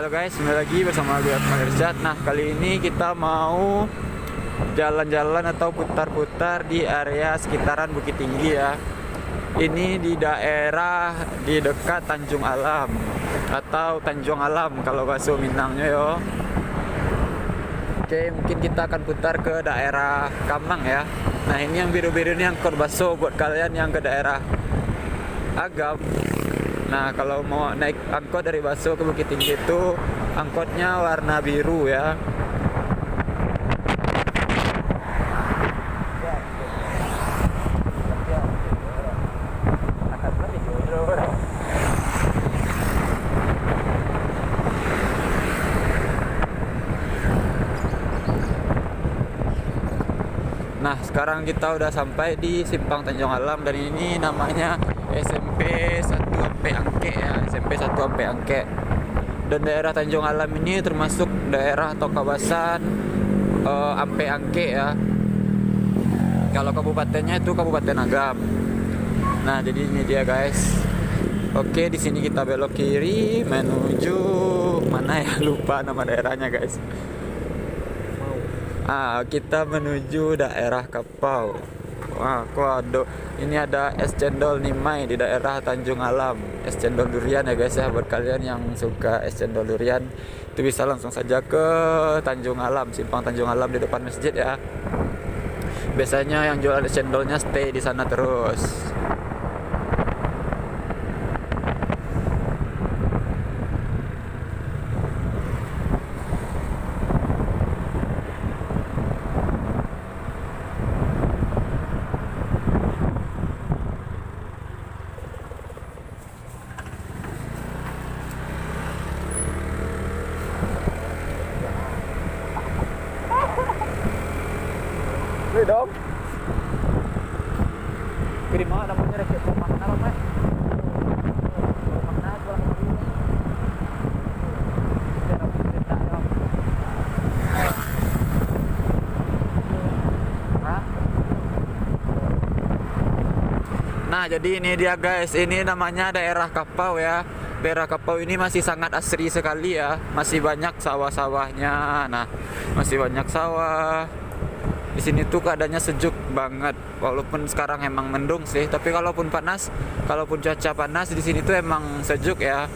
Halo guys, kembali lagi bersama gue Akmal Irsyad. Nah, kali ini kita mau jalan-jalan atau putar-putar di area sekitaran Bukit Tinggi ya. Ini di daerah di dekat Tanjung Alam atau Tanjung Alam kalau bahasa Minangnya yo. Oke, mungkin kita akan putar ke daerah Kamang ya. Nah, ini yang biru-biru ini angkot baso buat kalian yang ke daerah Agam. Nah, kalau mau naik angkot dari Baso ke Bukit Tinggi itu angkotnya warna biru ya. Nah, sekarang kita udah sampai di Simpang Tanjung Alam dan ini namanya SMP 1 Ampe Angke ya, SMP 1 Ampe Angke. Dan daerah Tanjung Alam ini termasuk daerah atau kawasan Ampe Angke ya. Kalau kabupatennya itu Kabupaten Agam. Nah, jadi ini dia guys. Oke, di sini kita belok kiri menuju mana ya, lupa nama daerahnya guys. Kita menuju daerah Kapau. Wah, ini ada es cendol Nimai di daerah Tanjung Alam. Es cendol durian ya guys ya, buat kalian yang suka es cendol durian itu bisa langsung saja ke Tanjung Alam, Simpang Tanjung Alam di depan masjid ya. Biasanya yang jual es cendolnya stay di sana terus. Wih dong. Kirim mana namanya resep rumah apa Pak? Rumah apa? Nah, jadi ini dia guys, ini namanya daerah Kapau ya. Daerah Kapau ini masih sangat asri sekali ya, masih banyak sawah-sawahnya. Nah, masih banyak sawah. Di sini tuh keadaannya sejuk banget, walaupun sekarang emang mendung sih, tapi kalaupun cuaca panas di sini tuh emang sejuk ya.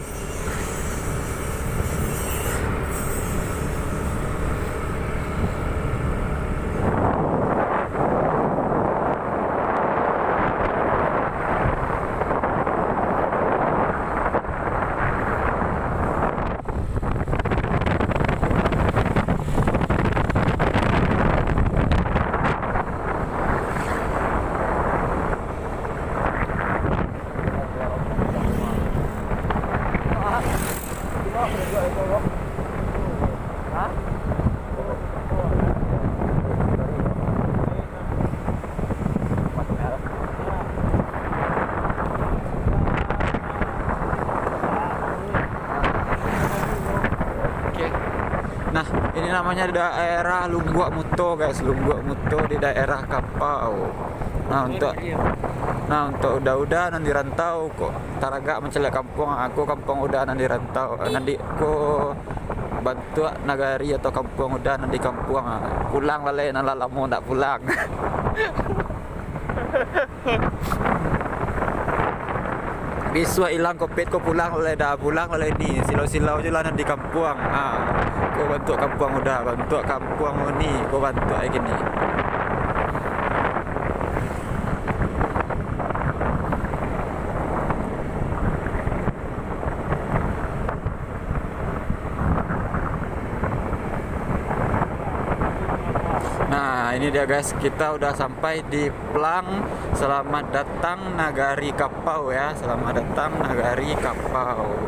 Nah, ini namanya daerah Lunggua Muto guys, Lunggua Muto di daerah Kapau. Nah untuk udah nanti rantau kok taraga mencelak kampung aku kampung udah nanti rantau nanti aku bantu nagari atau kampung udah nanti kampung pulang lalai nalalamu ndak pulang. Biswa hilang kopet ko pulang oleh dah pulang oleh ni silau-silau je lah nanti kampung. Ko bantu kampung udah bantu kampung ni ko bantu kayak gini. Nah, ini dia guys, kita udah sampai di Plang. Selamat datang Nagari Kapau ya. Selamat datang Nagari Kapau.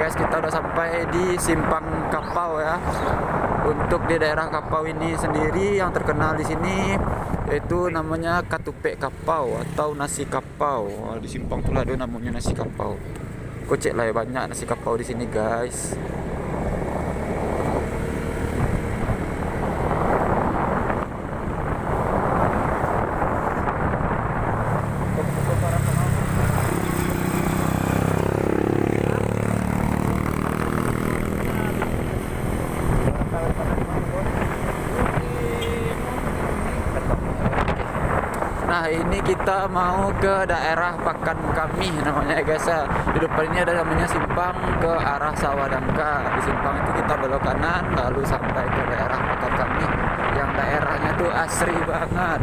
guys, kita udah sampai di Simpang Kapau ya. Untuk di daerah Kapau ini sendiri yang terkenal di sini yaitu namanya Katupek Kapau atau nasi kapau. Di Simpang tuh ada namanya nasi kapau. Kocek lah ya, banyak nasi kapau di sini guys. Nah, ini kita mau ke daerah Pakan Kami namanya ya guys ya. Di depan ini ada namanya simpang ke arah Sawadangka. Di simpang itu kita belok kanan lalu sampai ke daerah Pakan Kami yang daerahnya tuh asri banget.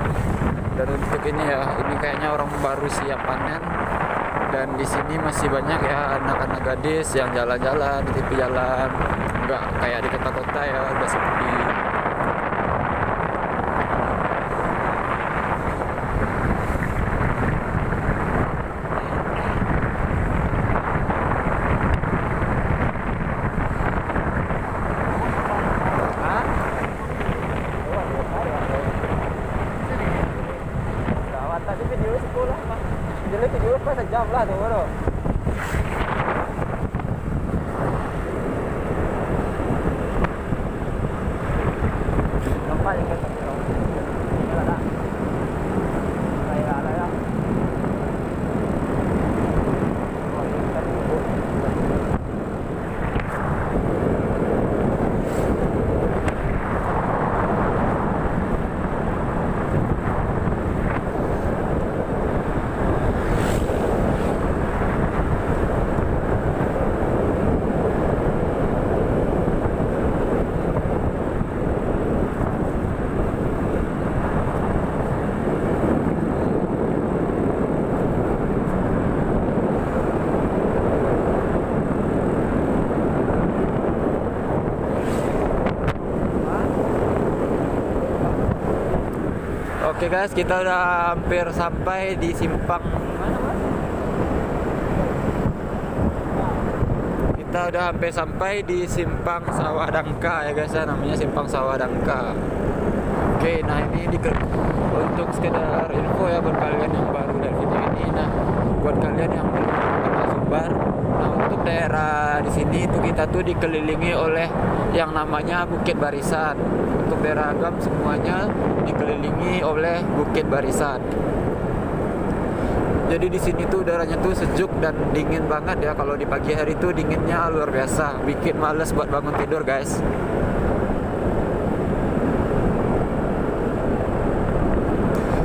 Dan untuk ini ya, ini kayaknya orang baru siap panen. Dan di sini masih banyak ya anak-anak gadis yang jalan-jalan di tepi jalan. Enggak kayak di kota-kota ya, udah sepi. Tadi video sekolah mah, jadi video pas sejam lah tuh bro. Nampak yang kita bro. Ada. Ada ya. Oke guys, kita udah hampir sampai di simpang. Kita udah hampir sampai di simpang Sawadangka ya guys ya, namanya simpang Sawadangka. Oke, nah ini untuk sekedar info ya buat kalian yang baru dari video ini. Nah, buat kalian yang belum kenal Sumbar, nah untuk daerah di sini itu kita tuh dikelilingi oleh yang namanya Bukit Barisan. Untuk daerah Agam semuanya dikelilingi oleh Bukit Barisan. Jadi di sini tuh udaranya tuh sejuk dan dingin banget ya. Kalau di pagi hari tuh dinginnya luar biasa, bikin males buat bangun tidur guys.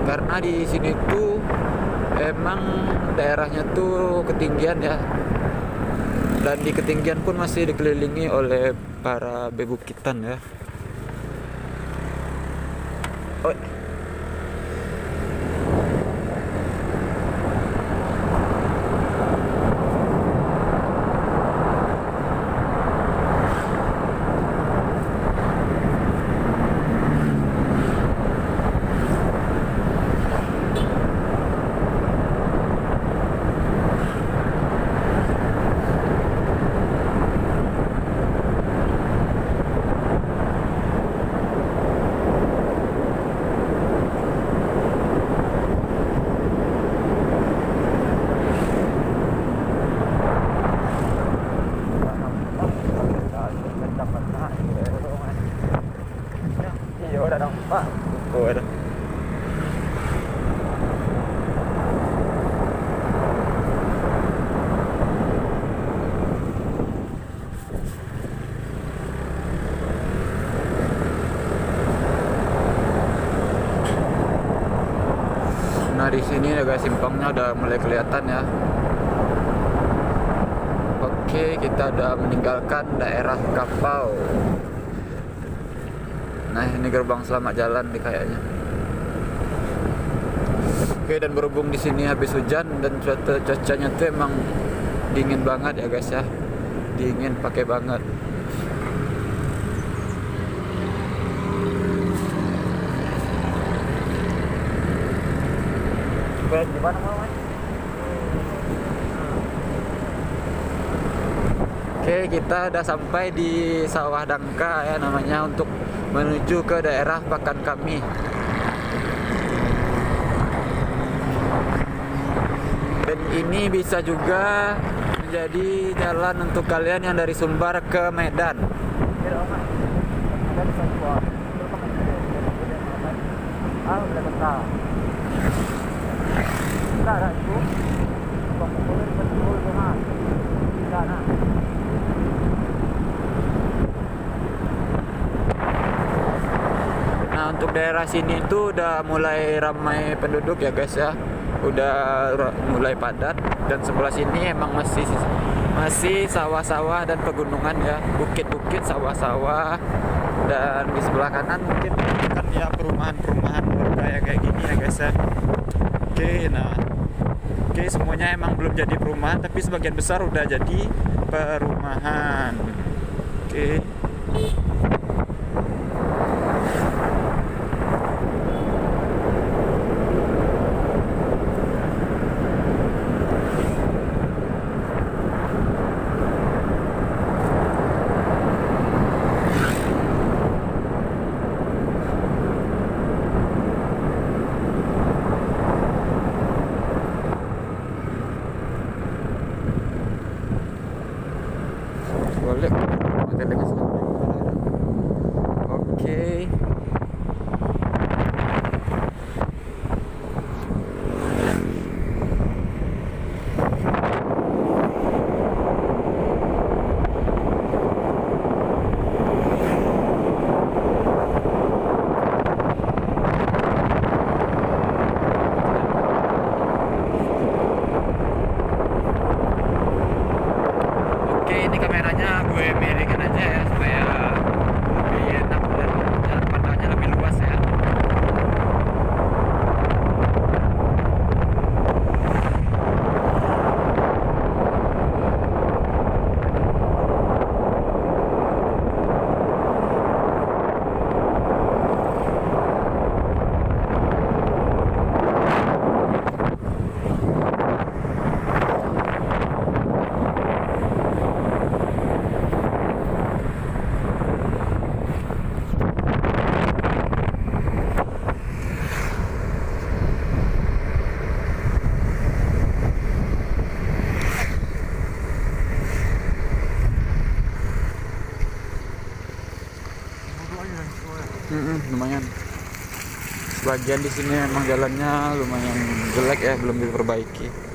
Karena di sini tuh emang daerahnya tuh ketinggian ya. Dan di ketinggian pun masih dikelilingi oleh para bebukitan ya. Oh. Pak. Oh, ada. Nah, di sini juga simpangnya udah mulai kelihatan ya. Oke, kita udah meninggalkan daerah Kapau. Nah, ini gerbang selamat jalan nih kayaknya. Oke, dan berhubung di sini habis hujan dan cuacanya tuh emang dingin banget ya guys ya. Dingin pakai banget. Baik, gimana mau, Mas? Oke, kita udah sampai di Sawah Dangka ya namanya, untuk menuju ke daerah Pakan Kami. Dan ini bisa juga menjadi jalan untuk kalian yang dari Sumbar ke Medan. Nah, untuk daerah sini itu udah mulai ramai penduduk ya guys ya. Udah mulai padat, dan sebelah sini emang masih sawah-sawah dan pegunungan ya, bukit-bukit, sawah-sawah, dan di sebelah kanan mungkin kan ya perumahan-perumahan warga ya kayak gini ya guys ya. Oke, semuanya emang belum jadi perumahan, tapi sebagian besar udah jadi perumahan. Oke. Boleh hotel dengan Oke. Ini kameranya gue miringin aja ya supaya lebih enak dan jalan pandangnya lebih luas ya. Lumayan. Sebagian di sini emang jalannya lumayan jelek ya, belum diperbaiki.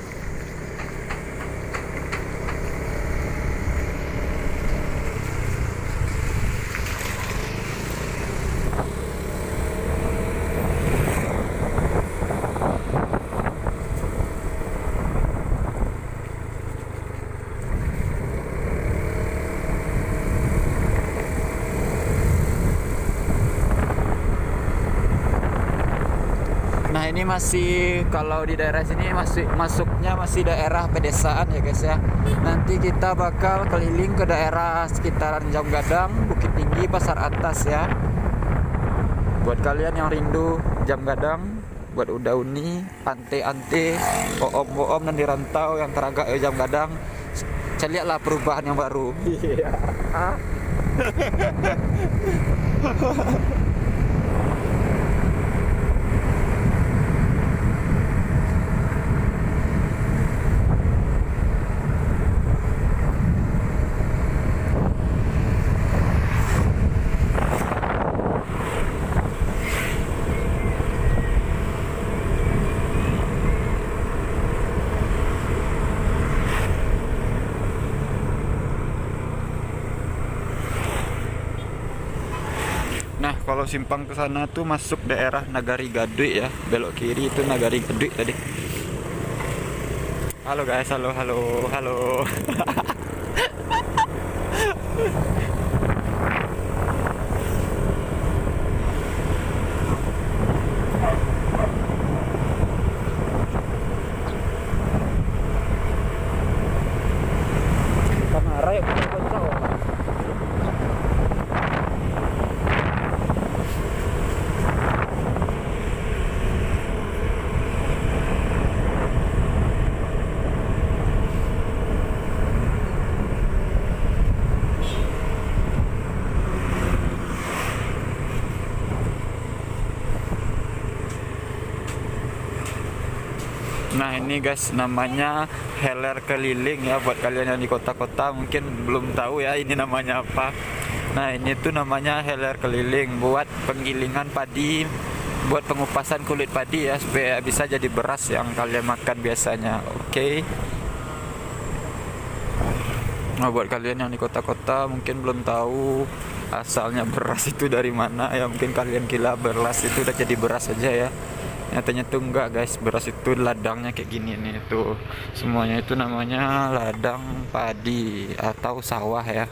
Nah, ini masih, kalau di daerah sini masuknya masih daerah pedesaan ya guys ya. Nanti kita bakal keliling ke daerah sekitaran Jam Gadang, Bukit Tinggi, Pasar Atas ya. Buat kalian yang rindu Jam Gadang, buat Uda Uni, Ante Ante, Oom dan di rantau yang teragak Jam Gadang, lihatlah perubahan yang baru. Iya. Nah, kalau simpang ke sana tuh masuk daerah Nagari Gadui ya. Belok kiri itu Nagari Gadui tadi. Halo guys, halo. Kamera ya kocok. Nah ini guys namanya heler keliling ya, buat kalian yang di kota-kota mungkin belum tahu ya ini namanya apa. Nah ini tuh namanya heler keliling buat penggilingan padi, buat pengupasan kulit padi ya, supaya bisa jadi beras yang kalian makan biasanya. Oke. Nah buat kalian yang di kota-kota mungkin belum tahu asalnya beras itu dari mana ya, mungkin kalian kira beras itu udah jadi beras aja ya. Nyatanya tuh enggak guys, beras itu ladangnya kayak gini nih tuh. Semuanya itu namanya ladang padi atau sawah ya.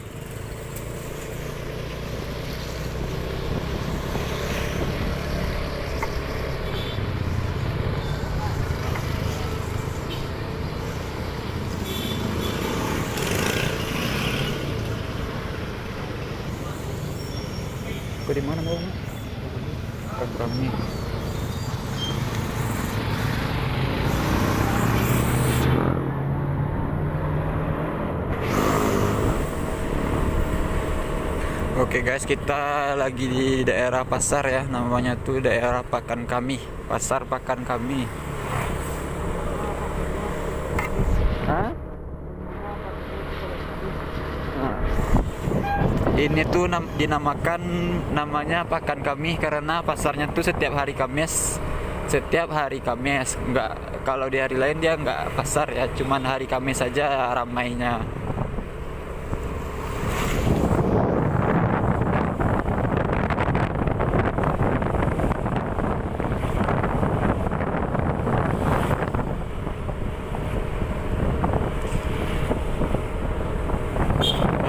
Kau di mana mau? Kami. Oke guys, kita lagi di daerah pasar ya, namanya tuh daerah Pakan Kami, Pasar Pakan Kami. Hah? Nah, ini tuh dinamakan namanya Pakan Kami karena pasarnya tuh setiap hari Kamis. Setiap hari Kamis, nggak, kalau di hari lain dia nggak pasar ya, cuman hari Kamis saja ramainya.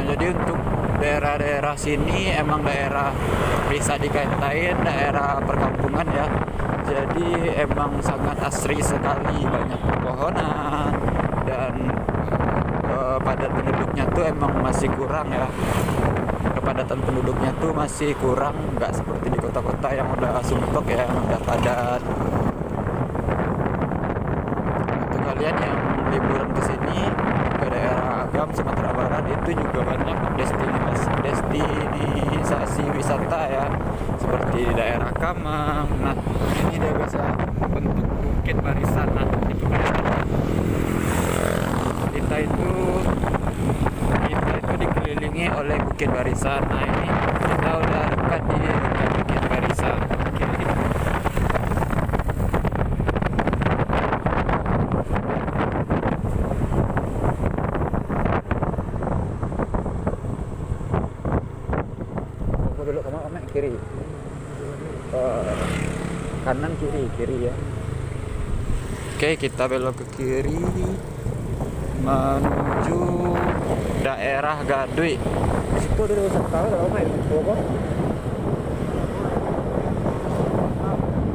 Jadi untuk daerah-daerah sini emang daerah bisa dikaitain daerah perkampungan ya. Jadi emang sangat asri sekali, banyak pepohonan dan padat penduduknya tuh emang masih kurang ya. Kepadatan penduduknya tuh masih kurang, nggak seperti di kota-kota yang udah sumpek ya, yang udah padat. Untuk kalian yang liburan ke sini ke daerah Agam Sumatera Barat itu juga banyak destinasi wisata ya, seperti di daerah Kamang. Nah ini dia bisa bentuk bukit barisan. Nah itu kita itu dikelilingi oleh bukit barisan. Nah ini kita udah dekat di bukit barisan. Oke. Dulu kamu kiri, kanan kiri ya. Oke, kita belok ke kiri menuju daerah Gadui. Di situ ada wisata kalau main Bogor.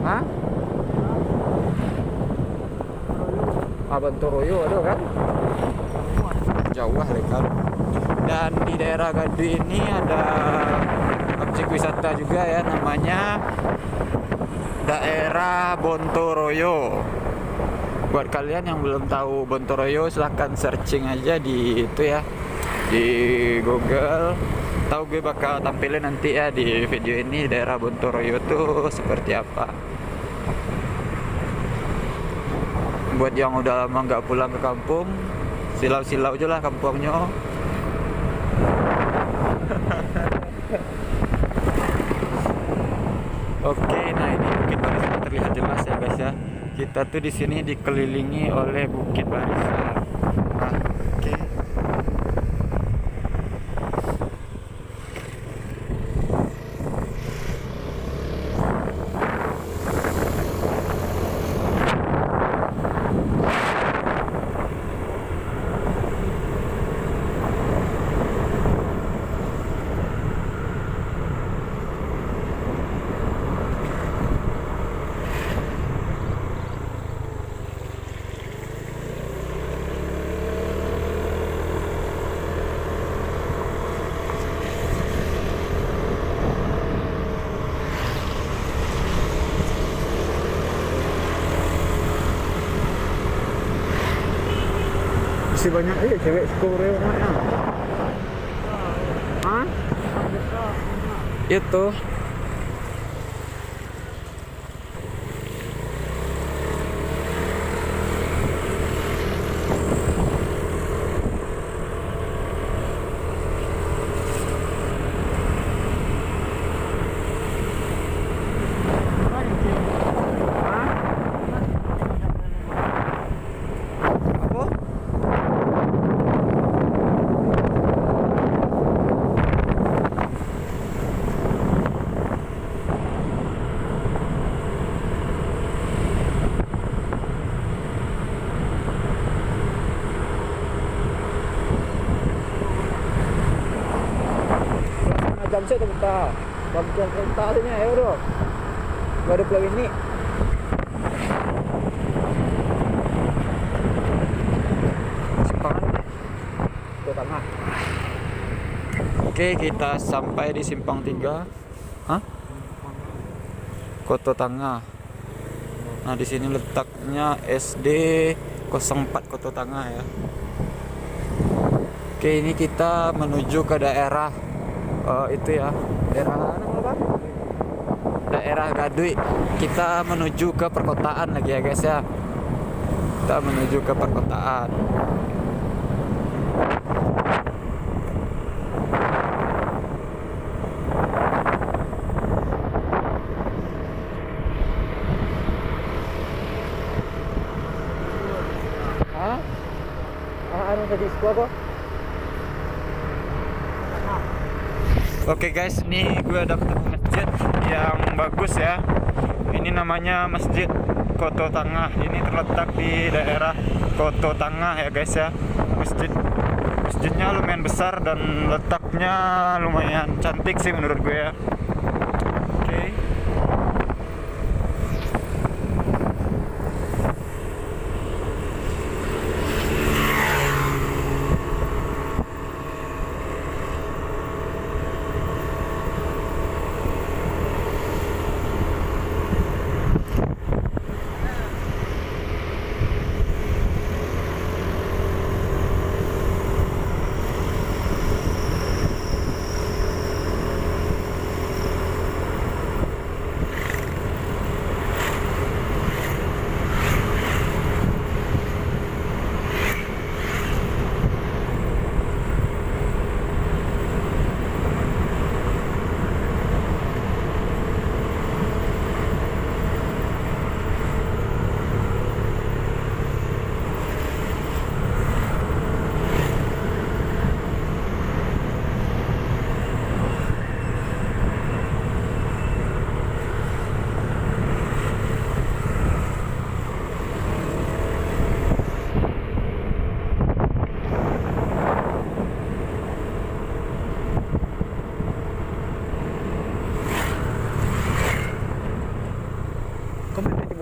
Hah? Abantoroyo ada kan? Jauh legal. Dan di daerah Gadui ini ada objek wisata juga ya, namanya daerah Bontoroyo. Buat kalian yang belum tahu Bontoroyo, silahkan searching aja di itu ya, di Google. Tahu gue bakal tampilin nanti ya di video ini daerah Bontoroyo tuh seperti apa. Buat yang udah lama nggak pulang ke kampung, silau-silau aja lah kampungnya. Oke, nah ini bukit barisan terlihat jelas ya guys ya. Kita tuh di sini dikelilingi oleh bukit barisan. Nah, oke. Masih banyak cewek Korea mana? Hah? Itu. Buset bentar. Bagian rentalnya ya bro. Baru pulau ini. Simpangan ini. Ke tengah. Oke, kita sampai di simpang 3. Hah? Koto Tangah. Nah, di sini letaknya SD 04 Koto Tangah ya. Oke, ini kita menuju ke daerah itu ya, daerah mana Bang? Daerah Gadui. Kita menuju ke perkotaan lagi ya guys ya. Kita menuju ke perkotaan. Anu tadi sekolah kok. Oke guys, ini gue ada ketemu masjid yang bagus ya. Ini namanya Masjid Koto Tangah. Ini terletak di daerah Koto Tangah ya guys ya. Masjidnya lumayan besar dan letaknya lumayan cantik sih menurut gue ya. Oke.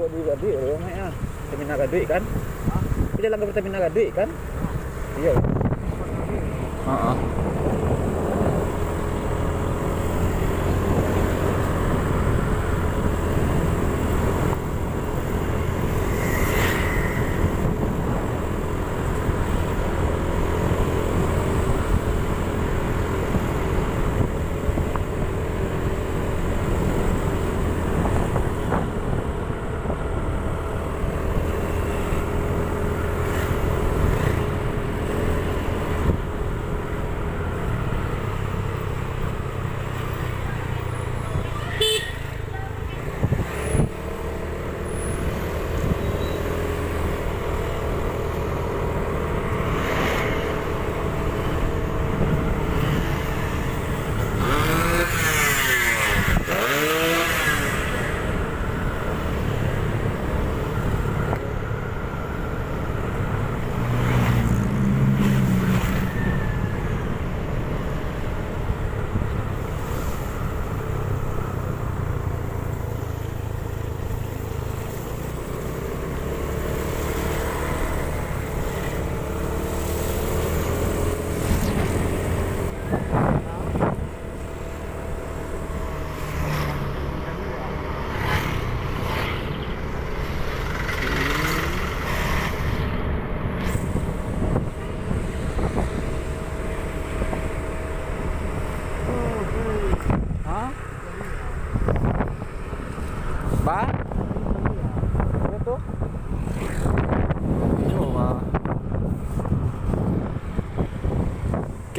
Gadui ya namanya. Terminal Gadui kan? Ini jalan ke Terminal Gadui kan? Iya. Heeh.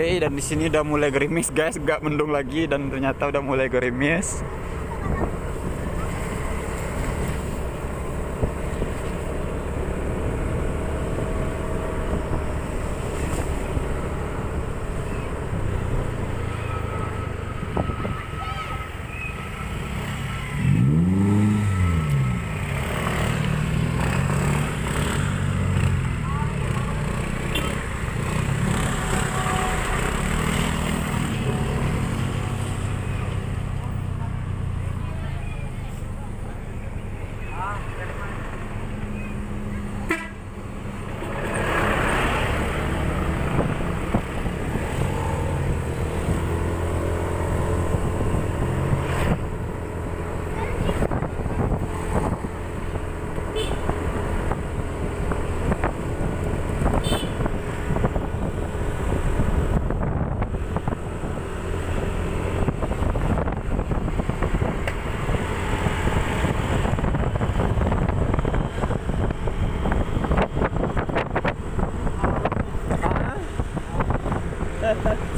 Oke, dan di sini udah mulai gerimis guys, gak mendung lagi dan ternyata udah mulai gerimis.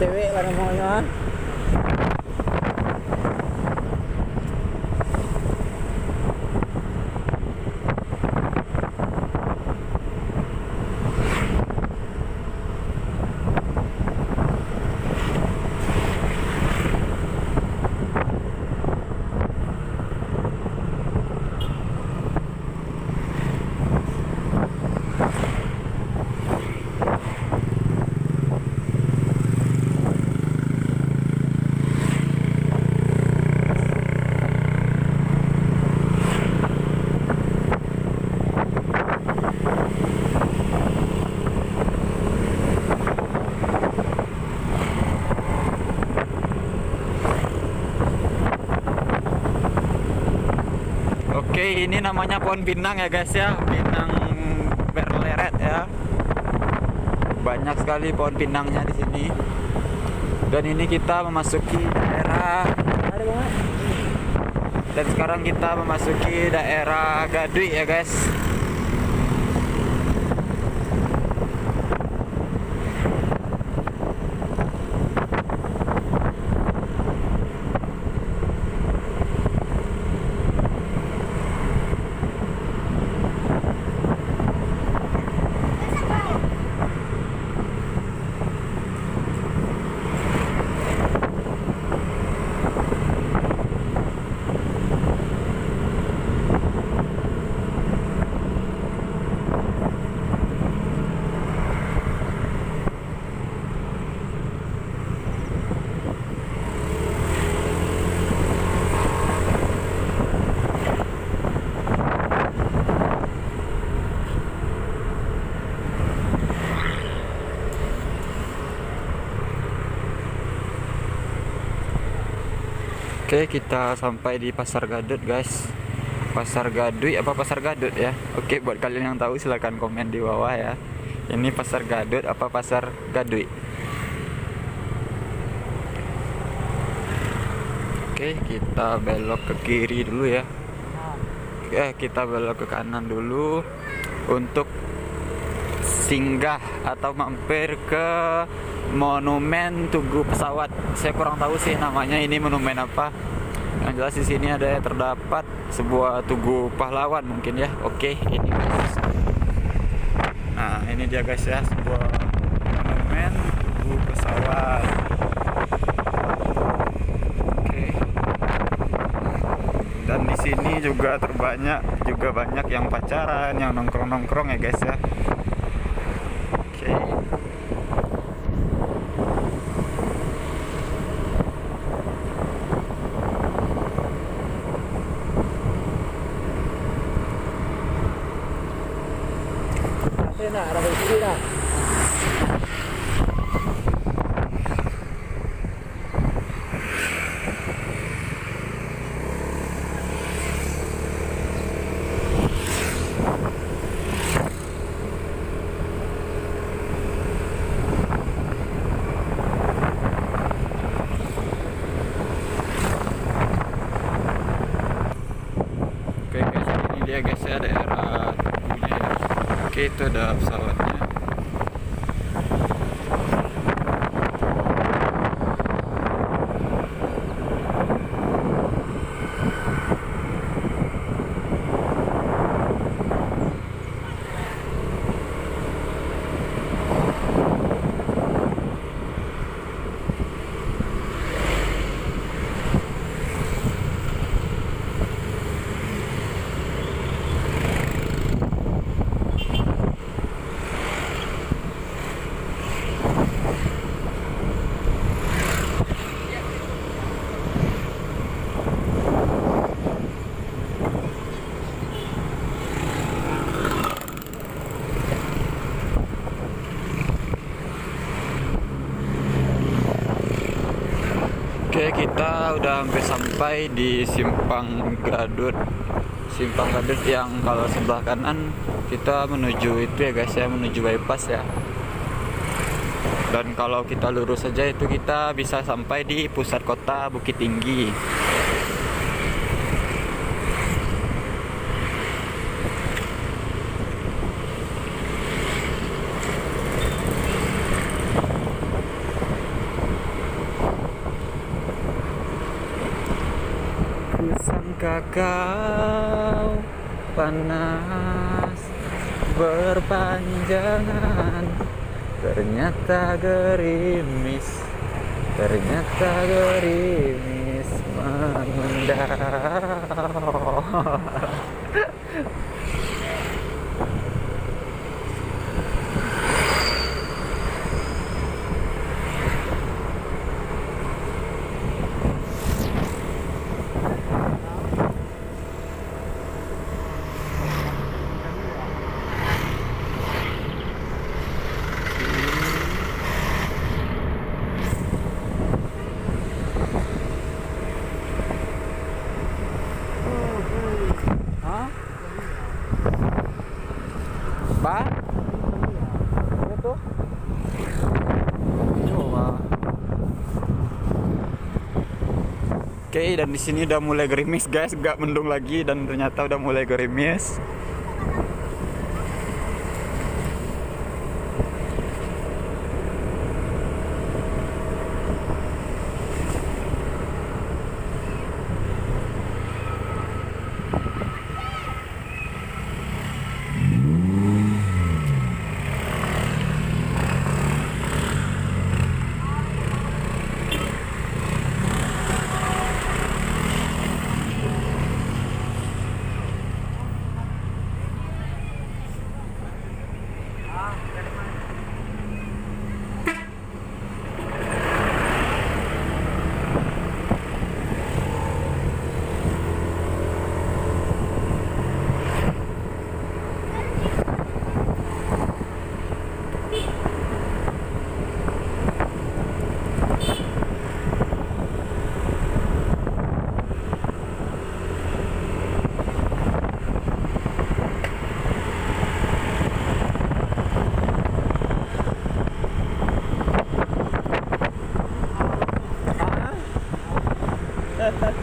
Cewek lah namanya. Oke, ini namanya pohon pinang ya guys ya, pinang berleret ya. Banyak sekali pohon pinangnya di sini. Dan ini kita memasuki daerah. Dan sekarang kita memasuki daerah Gadui ya guys. Oke, kita sampai di Pasar Gadut guys. Pasar Gadui apa Pasar Gadut ya? Oke, buat kalian yang tahu silahkan komen di bawah ya. Ini Pasar Gadut apa Pasar Gadui? Oke, kita belok ke kiri dulu ya. Kita belok ke kanan dulu untuk singgah atau mampir ke monumen Tugu Pesawat. Saya kurang tahu sih namanya ini monumen apa. Yang jelas di sini ada terdapat sebuah tugu pahlawan mungkin ya. Oke, ini guys. Nah, ini dia guys ya, sebuah monumen Tugu Pesawat. Oke. Dan di sini juga banyak yang pacaran, yang nongkrong-nongkrong ya guys ya. Oke. Nah, ada di sini nah. Oke guys, ini dia guys ya daerah tubuhnya ya. Oke, itu ada pesawatnya. Oke, kita udah hampir sampai di Simpang Gadut. Simpang Gadut yang kalau sebelah kanan kita menuju itu ya guys ya, menuju bypass ya. Dan kalau kita lurus saja itu kita bisa sampai di pusat kota Bukit Tinggi. Kira kau panas berpanjangan, ternyata gerimis mengundang. Hah? Ba? Itu? Coba. Oke, dan di sini udah mulai gerimis guys, gak mendung lagi dan ternyata udah mulai gerimis.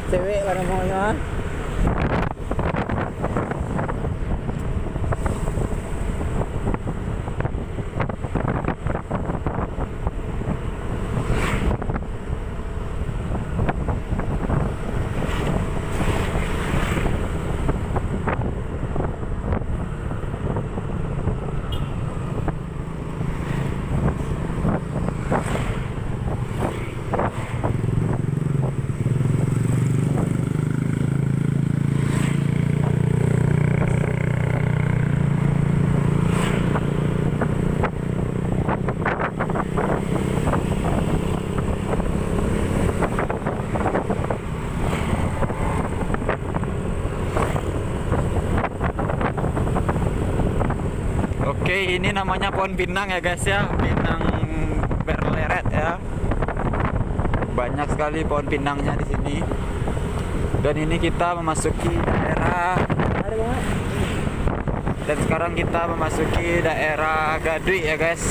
Cewek pada maunya. Ah. Oke, ini namanya pohon pinang ya guys ya, pinang berleret ya. Banyak sekali pohon pinangnya di sini. Dan ini kita memasuki daerah. Ada banget. Dan sekarang kita memasuki daerah Gadui ya guys.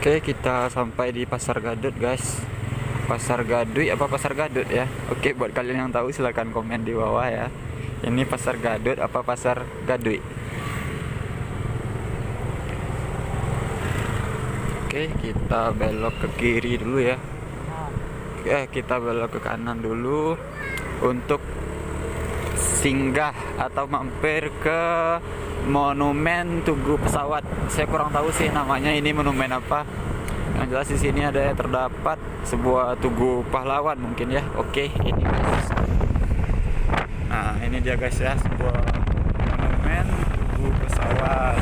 Oke, kita sampai di Pasar Gadut guys. Pasar Gadui apa Pasar Gadut ya? Oke, buat kalian yang tahu silahkan komen di bawah ya. Ini Pasar Gadut apa Pasar Gadui? Oke, kita belok ke kiri dulu ya. Kita belok ke kanan dulu untuk singgah atau mampir ke monumen Tugu Pesawat. Saya kurang tahu sih namanya ini monumen apa. Yang jelas di sini ada terdapat sebuah tugu pahlawan mungkin ya. Oke, ini guys. Nah, ini dia guys ya, sebuah monumen Tugu Pesawat.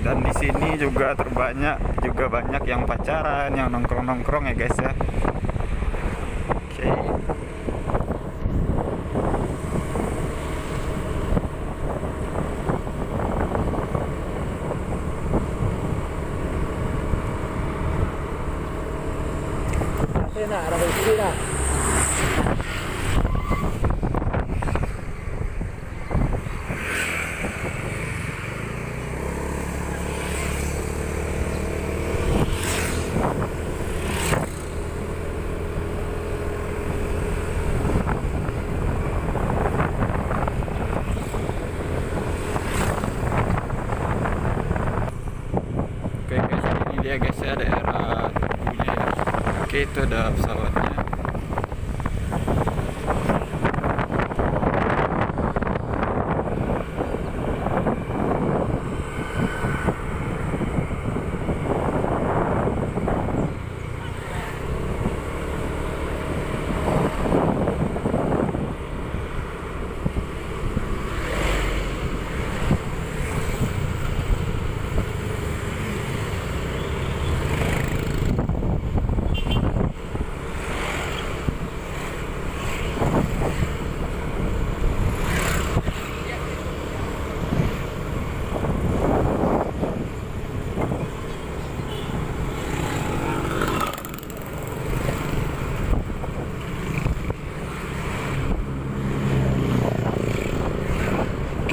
Dan di sini juga juga banyak yang pacaran, yang nongkrong-nongkrong ya guys ya. Oke. Kasi na, arah ke sini dah. Oke guys, ini dia guys ya daerah Tugunya ya. Oke, itu ada pesawatnya.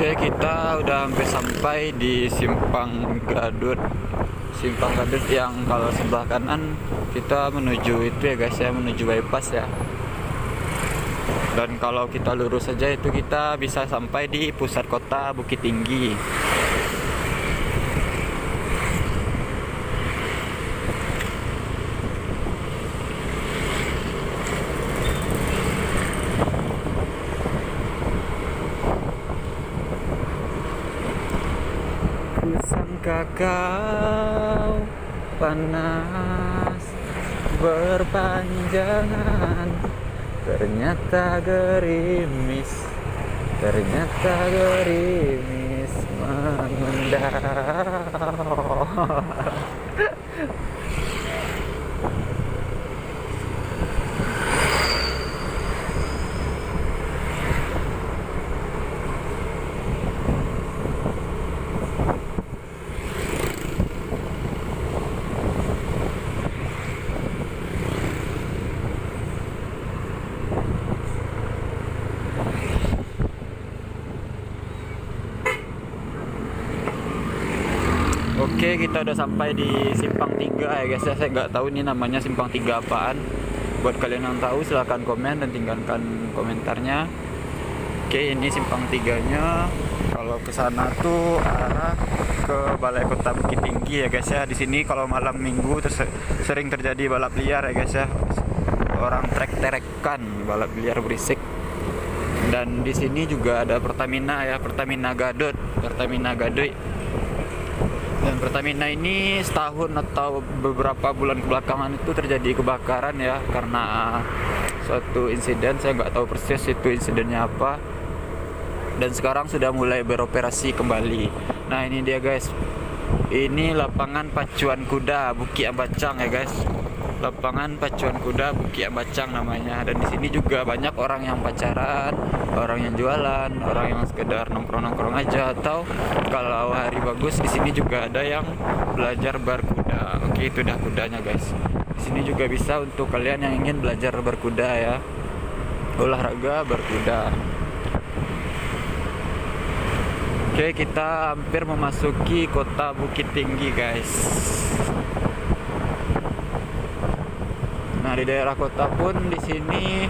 Oke, kita udah hampir sampai di Simpang Gadut. Simpang Gadut yang kalau sebelah kanan kita menuju itu ya guys ya, menuju bypass ya. Dan kalau kita lurus saja itu kita bisa sampai di pusat kota Bukit Tinggi. Kusangka kau panas berpanjangan, ternyata gerimis mengundang. Oke, kita udah sampai di Simpang 3 ya guys ya. Saya nggak tahu ini namanya Simpang 3 apaan. Buat kalian yang tahu silahkan komen dan tinggalkan komentarnya. Oke, ini Simpang 3-nya. Kalau ke sana tuh arah ke Balai Kota Bukit Tinggi ya guys ya. Di sini kalau malam Minggu sering terjadi balap liar ya guys ya. Orang trek-trekan, balap liar berisik. Dan di sini juga ada Pertamina ya, Pertamina Gadut. Dan Pertamina ini setahun atau beberapa bulan kebelakangan itu terjadi kebakaran ya, karena suatu insiden. Saya nggak tahu persis itu insidennya apa. Dan sekarang sudah mulai beroperasi kembali. Nah, ini dia guys. Ini lapangan pacuan kuda Bukit Ambacang ya guys. Lapangan pacuan kuda Bukit Ambacang namanya. Dan di sini juga banyak orang yang pacaran, orang yang jualan, orang yang sekedar nongkrong-nongkrong aja, atau kalau hari bagus di sini juga ada yang belajar berkuda. Oke, itu dah kudanya guys. Di sini juga bisa untuk kalian yang ingin belajar berkuda ya. Olahraga berkuda. Oke, kita hampir memasuki kota Bukit Tinggi guys. Nah, di daerah kota pun di sini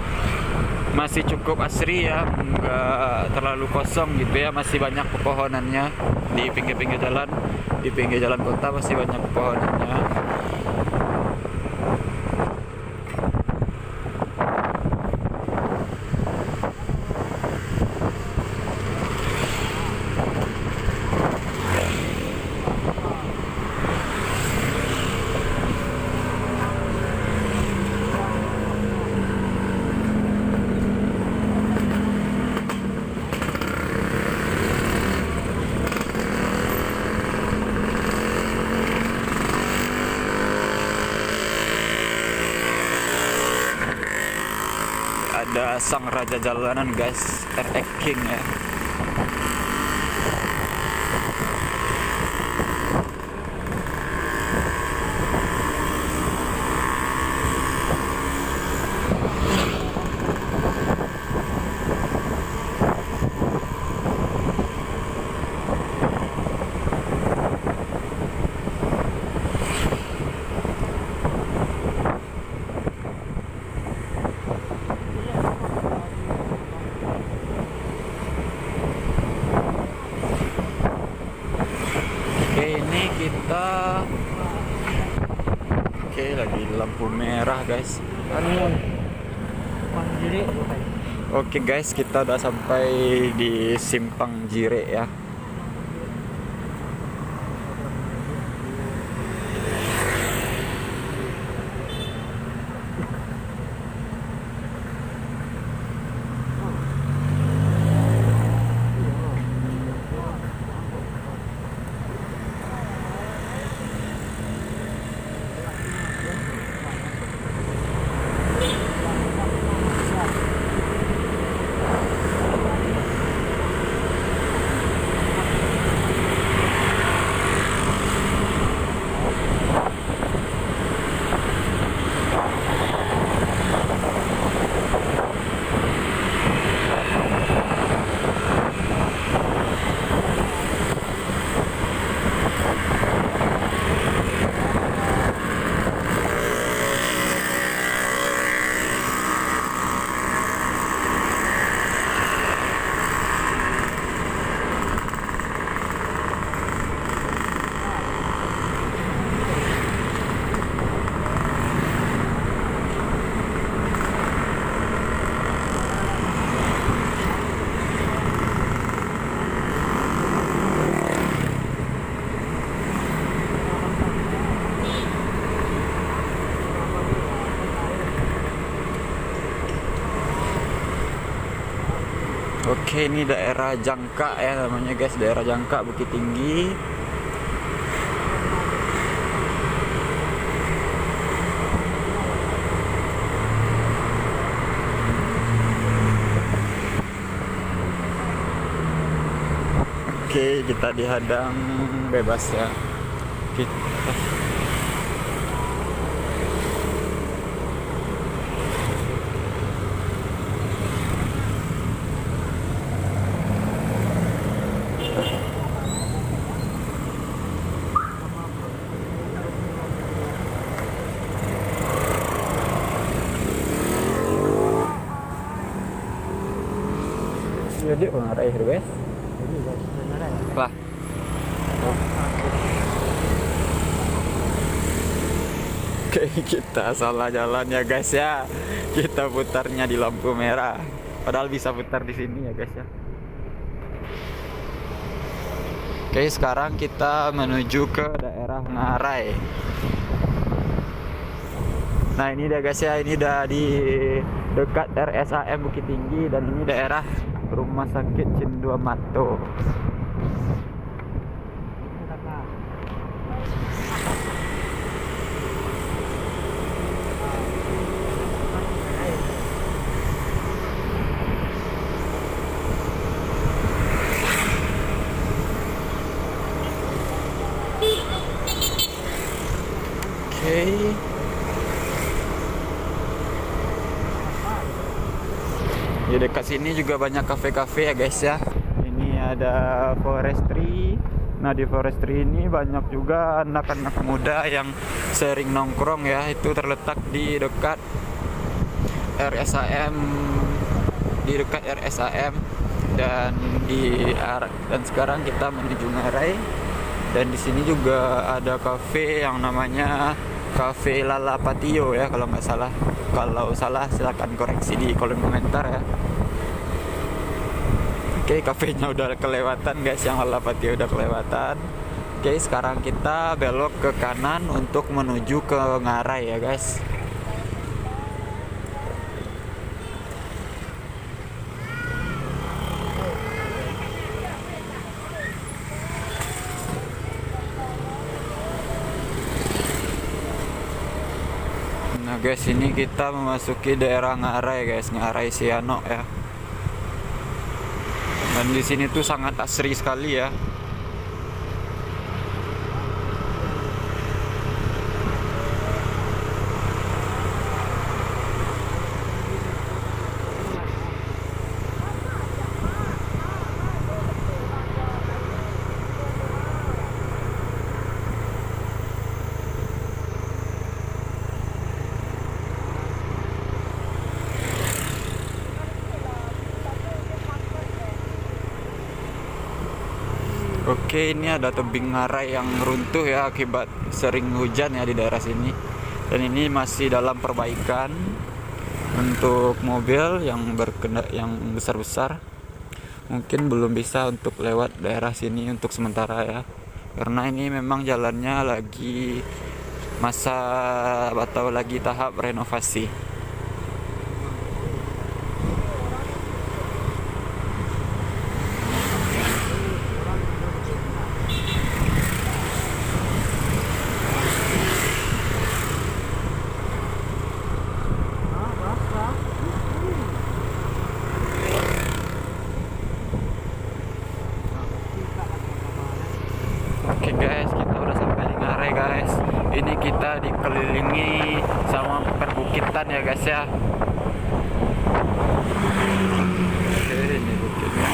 masih cukup asri ya, nggak terlalu kosong gitu ya, masih banyak pepohonannya di pinggir-pinggir jalan. Di pinggir jalan kota masih banyak pepohonannya. ada sang raja jalanan guys, RX King ya. Oke, lagi lampu merah guys. Oke guys, kita udah sampai di Simpang Jire ya. Oke, ini daerah Jangka ya namanya guys, daerah Jangka Bukit Tinggi. Oke, kita dihadang bebas ya. Kita jadi pengarah ya guys. Lah. Oke, kita salah jalan ya guys ya. Kita putarnya di lampu merah. Padahal bisa putar di sini ya guys ya. Oke, sekarang kita menuju ke daerah Ngarai. Nah, ini dia guys ya, ini udah di dekat RSAM Bukit Tinggi dan ini daerah Rumah Sakit Cinduamato. Oke. Di dekat sini juga banyak kafe-kafe ya guys ya. Ini ada forestry. Nah, di forestry ini banyak juga anak-anak muda yang sering nongkrong ya. Itu terletak di dekat RSAM, di dekat RSAM dan dan sekarang kita menuju Ngarai. Dan di sini juga ada kafe yang namanya Cafe Lala Patio ya kalau nggak salah. Kalau salah silahkan koreksi di kolom komentar ya. Oke, kafenya udah kelewatan guys, yang Lala Patio udah kelewatan. Oke, sekarang kita belok ke kanan untuk menuju ke Ngarai ya guys. Nah guys, ini kita memasuki daerah Ngarai guys, Ngarai Siano ya. Dan di sini tuh sangat asri sekali ya. Oke, ini ada tebing Ngarai yang runtuh ya akibat sering hujan ya di daerah sini. Dan ini masih dalam perbaikan untuk mobil yang yang besar-besar. Mungkin belum bisa untuk lewat daerah sini untuk sementara ya. Karena ini memang jalannya lagi masa atau lagi tahap renovasi. Oke guys, kita udah sampai di Ngarai guys. Ini kita dikelilingi sama perbukitan ya guys ya. Oke, ini bukitnya.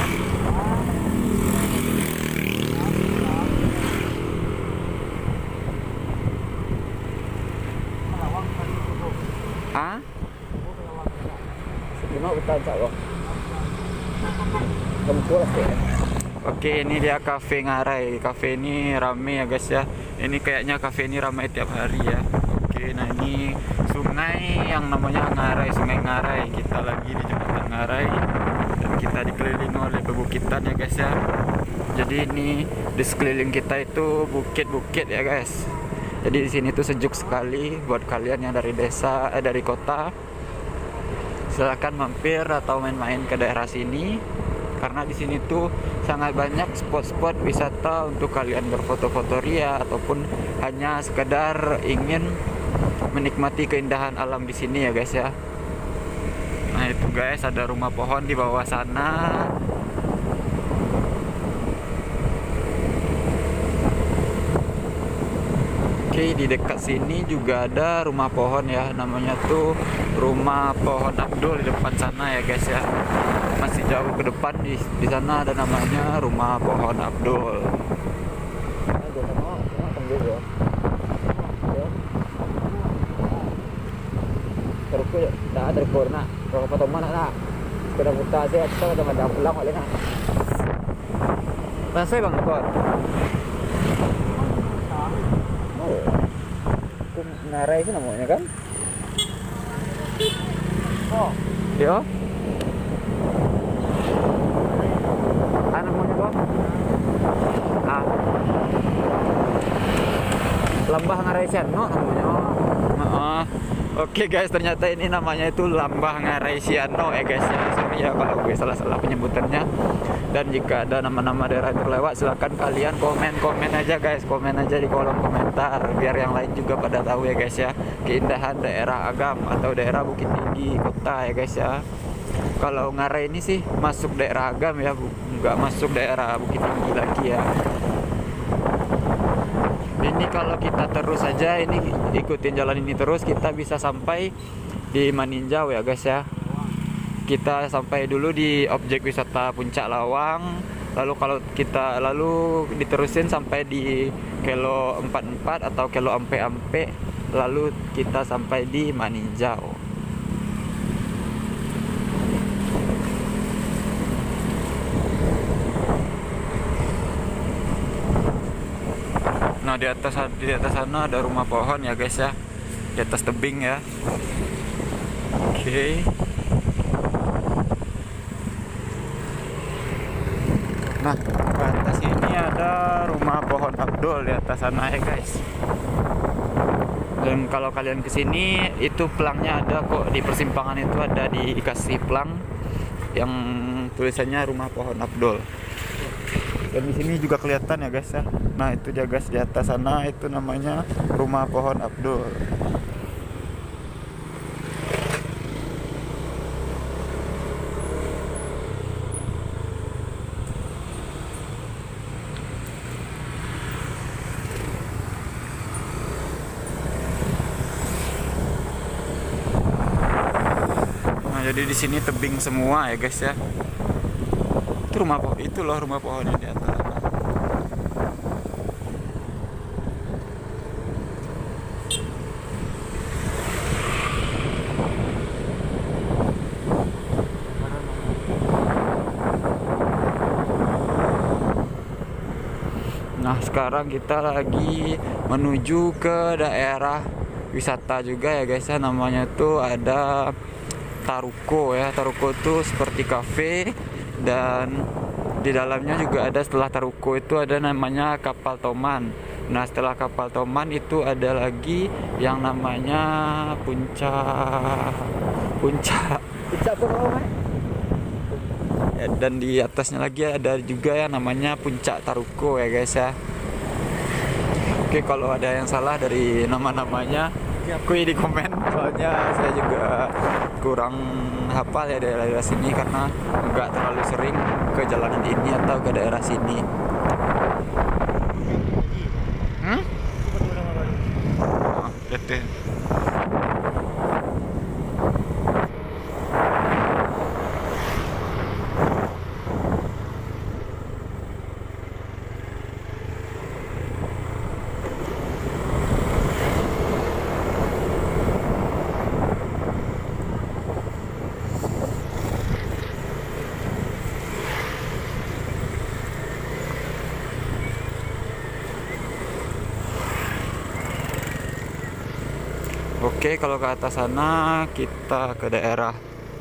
Ah? Oke, ini dia Cafe Ngarai. Cafe ini rame ya guys ya. Ini kayaknya cafe ini ramai tiap hari ya. Oke, nah ini sungai yang namanya Ngarai, Sungai Ngarai. Kita lagi di Jembatan Ngarai dan kita dikelilingi oleh pebukitan ya guys ya. Jadi ini di sekeliling kita itu bukit-bukit ya guys. Jadi di sini tuh sejuk sekali buat kalian yang dari desa, dari kota. Silakan mampir atau main-main ke daerah sini. Karena di sini tuh sangat banyak spot-spot wisata untuk kalian berfoto-foto ria ataupun hanya sekedar ingin menikmati keindahan alam di sini ya guys ya. Nah itu guys, ada rumah pohon di bawah sana. Oke, di dekat sini juga ada rumah pohon ya, namanya tuh Rumah Pohon Abdul di depan sana ya guys ya. Masih jauh ke depan di sana ada namanya Rumah Pohon Abdul. Terus tak ada rekor nak. Kalau foto mana nak? Sudah buta saya kita udah madam pulang oleh nak. Pasai bang Kot. Ngarai itu namanya kan? Oh, Yo. Ano mo nito? Ah. Lambah Ngarai Siano namanya. Oke guys, ternyata ini namanya itu Lambah Ngarai Siano ya guys ya. Sorry ya kalau gue salah-salah penyebutannya. Dan jika ada nama-nama daerah yang terlewat, silahkan kalian komen aja guys, komen aja di kolom komentar biar yang lain juga pada tahu ya guys ya keindahan daerah Agam atau daerah Bukit Tinggi kota ya guys ya. Kalau Ngarai ini sih masuk daerah Agam ya, nggak masuk daerah Bukit Tinggi lagi ya. Ini kalau kita terus aja ini ikutin jalan ini terus, kita bisa sampai di Maninjau ya guys ya. Kita sampai dulu di objek wisata Puncak Lawang, lalu kalau kita diterusin sampai di Kelo 44 atau Kelo Ampe-Ampe, lalu kita sampai di Maninjau. Nah di atas sana ada rumah pohon ya guys ya, di atas tebing ya. Oke. Nah, ke atas ini ada Rumah Pohon Abdul di atas sana ya guys. Dan kalau kalian kesini itu pelangnya ada kok, di persimpangan itu ada dikasih pelang yang tulisannya Rumah Pohon Abdul. Dan di sini juga kelihatan ya guys ya. Nah itu dia guys, di atas sana itu namanya Rumah Pohon Abdul. jadi di sini tebing semua ya guys ya. Itu rumah pohon, itu loh rumah pohonnya di atas sana. Nah sekarang kita lagi menuju ke daerah wisata juga ya guys ya, namanya tuh ada Taruko ya. Taruko tuh seperti kafe, dan di dalamnya juga ada, setelah Taruko itu ada namanya Kapal Toman. Nah setelah Kapal Toman itu ada lagi yang namanya Puncak ya, dan di atasnya lagi ada juga yang namanya Puncak Taruko ya guys ya. Oke, kalau ada yang salah dari nama-namanya kuy di komen, soalnya saya juga kurang hafal ya daerah sini karena nggak terlalu sering ke jalanan ini atau ke daerah sini. Gitu. Oke, kalau ke atas sana kita ke daerah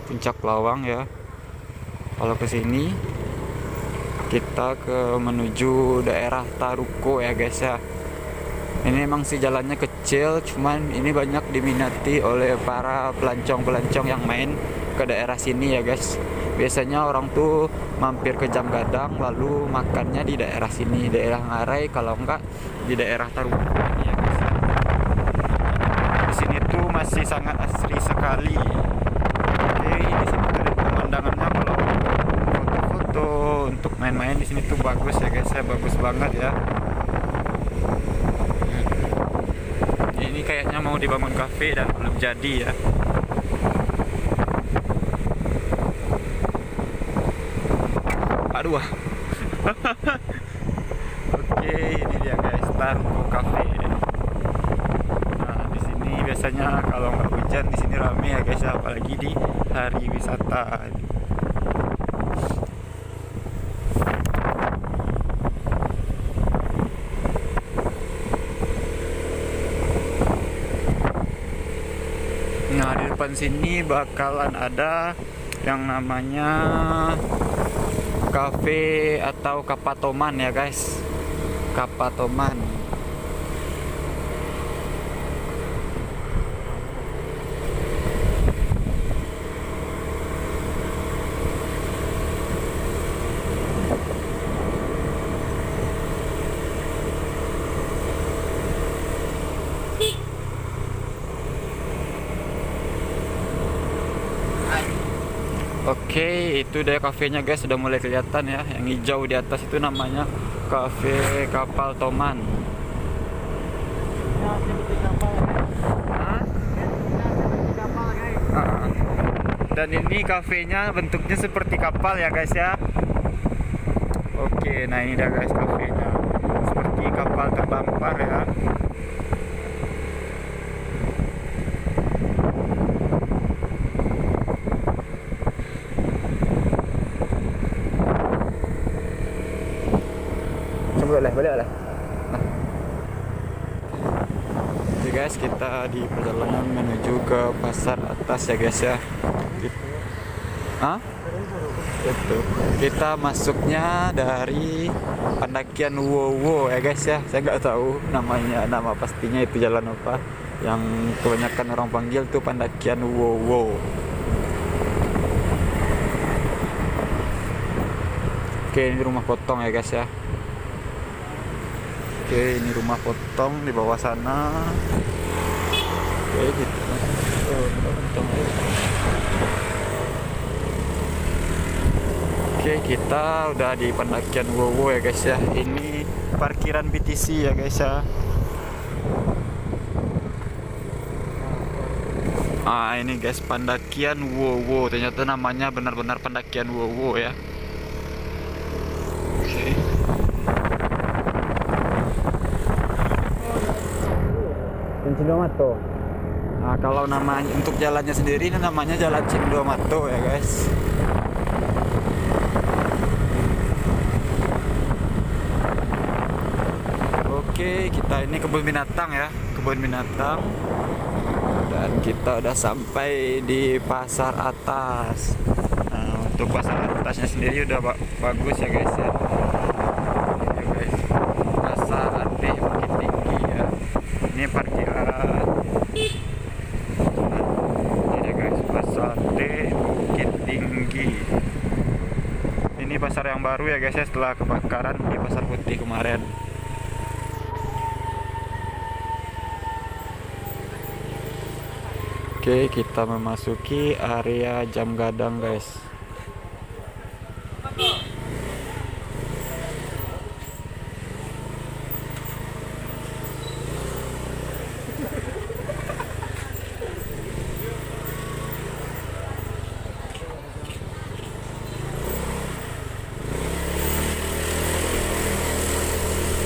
Puncak Lawang ya. Kalau ke sini kita ke menuju daerah Taruko ya guys ya. Ini emang sih jalannya kecil, cuman ini banyak diminati oleh para pelancong-pelancong yang main ke daerah sini ya guys. Biasanya orang tuh mampir ke Jam Gadang lalu makannya di daerah sini, daerah Ngarai, kalau enggak di daerah Taruko ini ya guys. Di sini tuh masih sangat asri sekali. Oke, di sini tuh pemandangannya kalau foto-foto untuk main-main di sini tuh bagus ya guys ya, bagus banget ya. Ini kayaknya mau dibangun kafe dan belum jadi ya. Aduh. Oke, ini dia guys, Taruko Cafe. Nah, di sini biasanya kalau nggak hujan di sini rame ya guys, apalagi di hari wisata. Nah, di depan sini bakalan ada yang namanya kafe atau Kapatoman ya guys. Kapatoman. Oke, itu dia kafenya guys, sudah mulai kelihatan ya. Yang hijau di atas itu namanya Kafe Kapal Toman. Dan ini kafenya bentuknya seperti kapal ya guys ya. Oke, nah ini dia guys kafenya, seperti kapal terdampar ya. Boleh lah. Nah. Oke guys, kita di perjalanan menuju ke pasar atas ya guys ya. Itu. Kita masuknya dari pendakian Wowo ya guys ya. Saya nggak tahu namanya, nama pastinya itu jalan apa. Yang kebanyakan orang panggil tuh pendakian Wowo. Oke, ini rumah potong ya guys ya. Oke, ini rumah potong di bawah sana. Oke, gitu. Oke, kita udah di pendakian Wowo ya guys ya. Ini parkiran BTC ya guys ya. Ini guys pendakian Wowo. Ternyata namanya benar-benar pendakian Wowo ya. Oke. Cincinomato. Nah, kalau namanya untuk jalannya sendiri ini namanya Jalan Cindomato ya guys. Oke, kita ini kebun binatang ya, kebun binatang. Dan kita udah sampai di pasar atas. Nah, untuk pasar atasnya sendiri udah bagus ya guys ya. Ini guys, pasar Ate Bukit Tinggi ya. Ini parkiran. Ini guys, pasar Ate Bukit Tinggi. Ini pasar yang baru ya guys ya, setelah kebakaran di Pasar Putih kemarin. Oke, kita memasuki area jam gadang guys.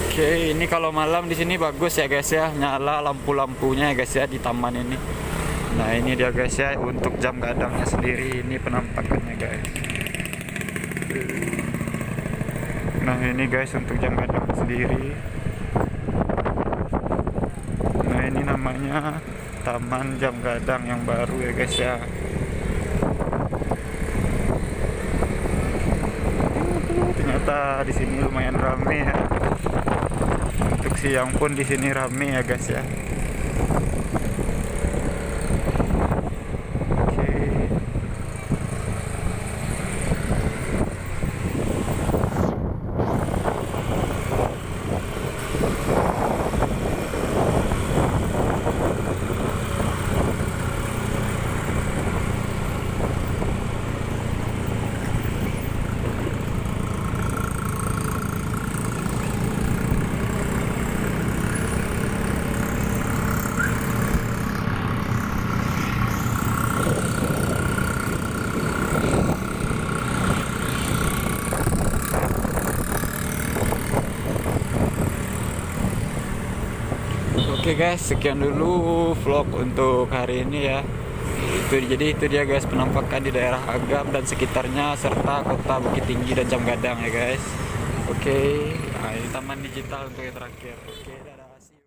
Oke, ini kalau malam di sini bagus ya guys ya, nyala lampu-lampunya ya guys ya di taman ini. Nah ini dia guys ya untuk jam gadangnya sendiri, ini penampakannya guys. Nah ini guys untuk jam gadang sendiri. Nah ini namanya Taman Jam Gadang yang baru ya guys ya. Ternyata di sini lumayan rame ya. Untuk siang pun di sini rame ya guys ya. Oke guys, sekian dulu vlog untuk hari ini ya. Jadi itu dia guys penampakan di daerah Agam dan sekitarnya serta kota Bukit Tinggi dan Jam Gadang ya guys. Oke, nah, ini taman digital untuk yang terakhir. Oke.